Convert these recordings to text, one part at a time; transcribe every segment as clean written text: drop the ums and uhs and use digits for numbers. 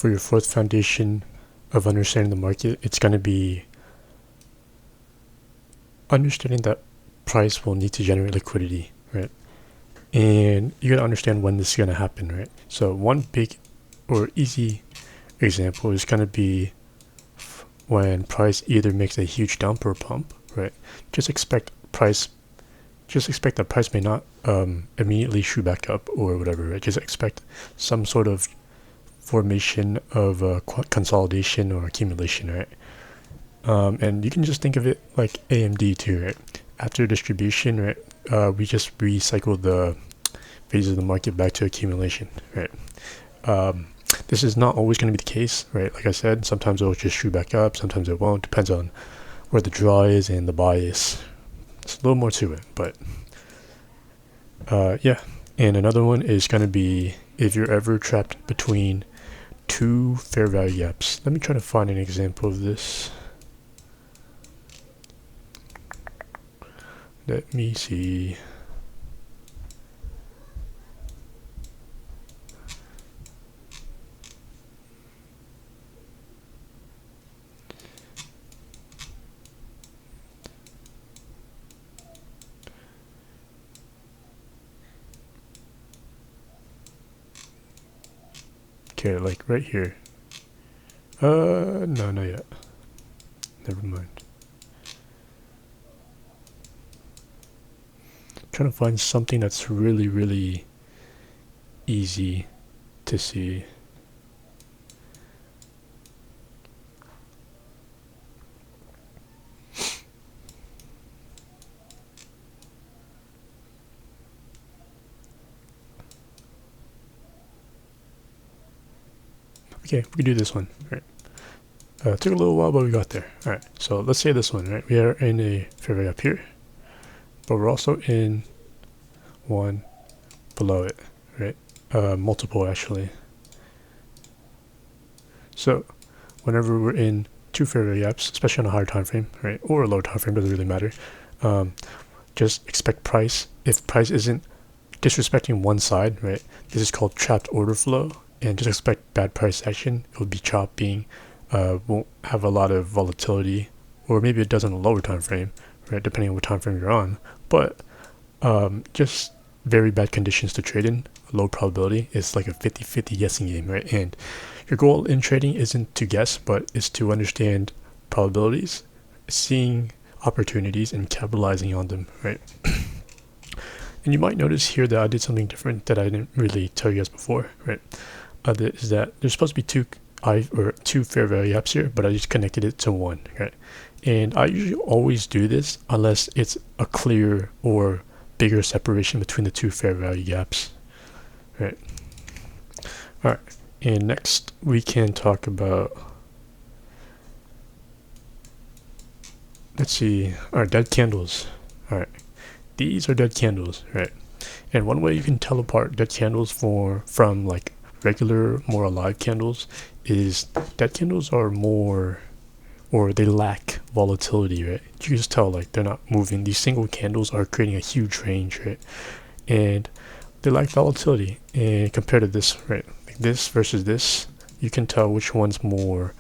for your fourth foundation of understanding the market, it's going to be understanding that price will need to generate liquidity, right? And you got to understand when this is going to happen, right? So one big or easy example is going to be when price either makes a huge dump or pump, right? Just expect that price may not immediately shoot back up or whatever, right? Just expect some sort of formation of consolidation or accumulation, right? And you can just think of it like AMD too, right? After distribution, right, we just recycle the phases of the market back to accumulation, right? This is not always going to be the case, right? Like I said, sometimes it'll just shoot back up, sometimes it won't. Depends on where the draw is and the buy is. It's a little more to it, but yeah. And another one is going to be if you're ever trapped between two fair value gaps. Let me try to find an example of this. Let me see. Okay, like right here. No, not yet. Never mind. Trying to find something that's really, really easy to see. Okay, we can do this one. All right. Took a little while, but we got there. All right. So let's say this one. Right. We are in a fair value up here, but we're also in one below it. Right. Multiple actually. So whenever we're in two fair value gaps, especially on a higher time frame, right, or a lower time frame, doesn't really matter. Just expect price. If price isn't disrespecting one side, right, this is called trapped order flow. And just expect bad price action. It will be chopping, won't have a lot of volatility, or maybe it does in a lower time frame, right? Depending on what time frame you're on. But just very bad conditions to trade in, low probability. It's like a 50-50 guessing game, right? And your goal in trading isn't to guess, but is to understand probabilities, seeing opportunities, and capitalizing on them, right? And you might notice here that I did something different that I didn't really tell you guys before, right? Is that there's supposed to be two fair value gaps here, but I just connected it to one, right? And I usually always do this unless it's a clear or bigger separation between the two fair value gaps, right? All right, and next we can talk about, let's see, our dead candles. All right, these are dead candles, right? And one way you can tell apart dead candles from like regular, more alive candles is dead candles are more, or they lack volatility, right? You can just tell like they're not moving. These single candles are creating a huge range, right? And they lack volatility. And compared to this, right, like this versus this, you can tell which one's more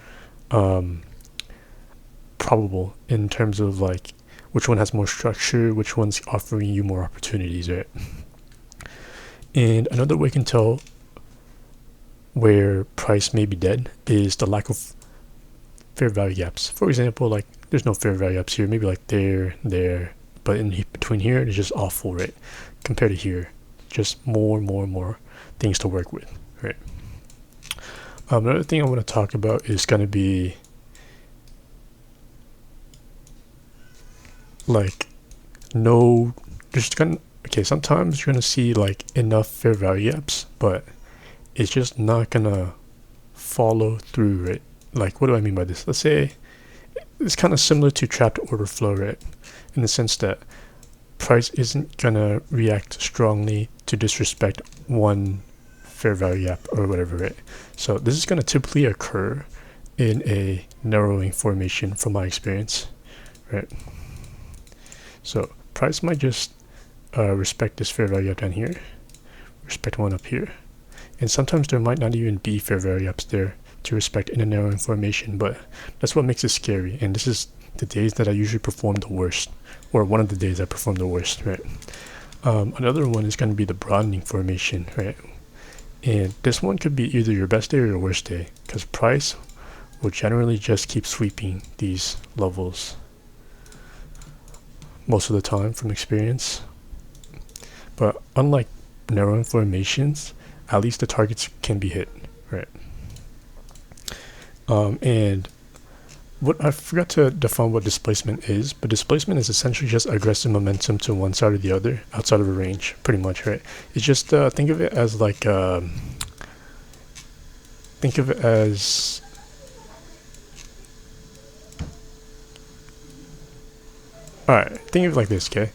probable in terms of like which one has more structure, which one's offering you more opportunities, right? And another way you can tell where price may be dead is the lack of fair value gaps. For example, like there's no fair value gaps here, maybe like there, but in between here it's just awful, right? Compared to here, just more things to work with, right? Another thing I want to talk about is going to be like okay, sometimes you're going to see like enough fair value gaps, but it's just not gonna follow through, right? Like, what do I mean by this? Let's say it's kind of similar to trapped order flow, right? In the sense that price isn't gonna react strongly to disrespect one fair value gap or whatever, right? So this is gonna typically occur in a narrowing formation from my experience, right? So price might just respect this fair value gap down here, respect one up here. And sometimes there might not even be fair value gaps there. to respect in a narrowing formation, but that's what makes it scary. And this is the days that I usually perform the worst, or one of the days I perform the worst, right? Another one is going to be the broadening formation, right? And this one could be either your best day or your worst day, because price will generally just keep sweeping these levels most of the time from experience. But unlike narrowing formations, at least the targets can be hit, right? And what I forgot to define what displacement is, but displacement is essentially just aggressive momentum to one side or the other outside of a range, pretty much, right? It's just think of it as like think of it as think of it like this, okay?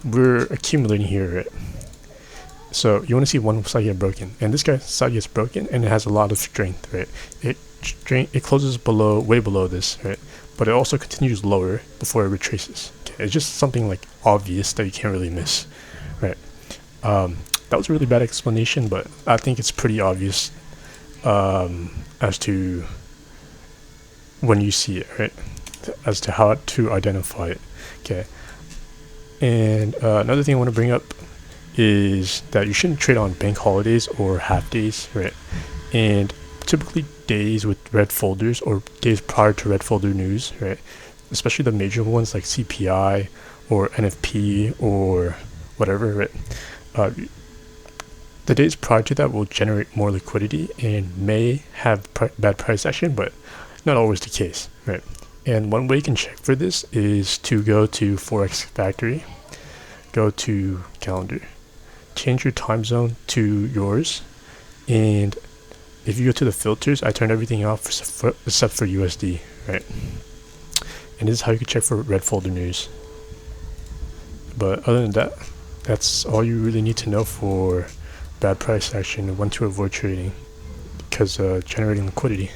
We're accumulating here, right? So you want to see one side get broken, and this guy's side gets broken, and it has a lot of strength, right? It closes way below this, right? But it also continues lower before it retraces. Okay, it's just something like obvious that you can't really miss, right? That was a really bad explanation, but I think it's pretty obvious as to when you see it, right? As to how to identify it. Okay. And another thing I want to bring up is that you shouldn't trade on bank holidays or half days, right? And typically days with red folders or days prior to red folder news, right? Especially the major ones like CPI or NFP or whatever, right? The days prior to that will generate more liquidity and may have bad price action, but not always the case, right? And one way you can check for this is to go to Forex Factory, go to calendar, change your time zone to yours, and if you go to the filters, I turned everything off except for USD, right? And this is how you can check for red folder news. But other than that, that's all you really need to know for bad price action and when to avoid trading, because generating liquidity.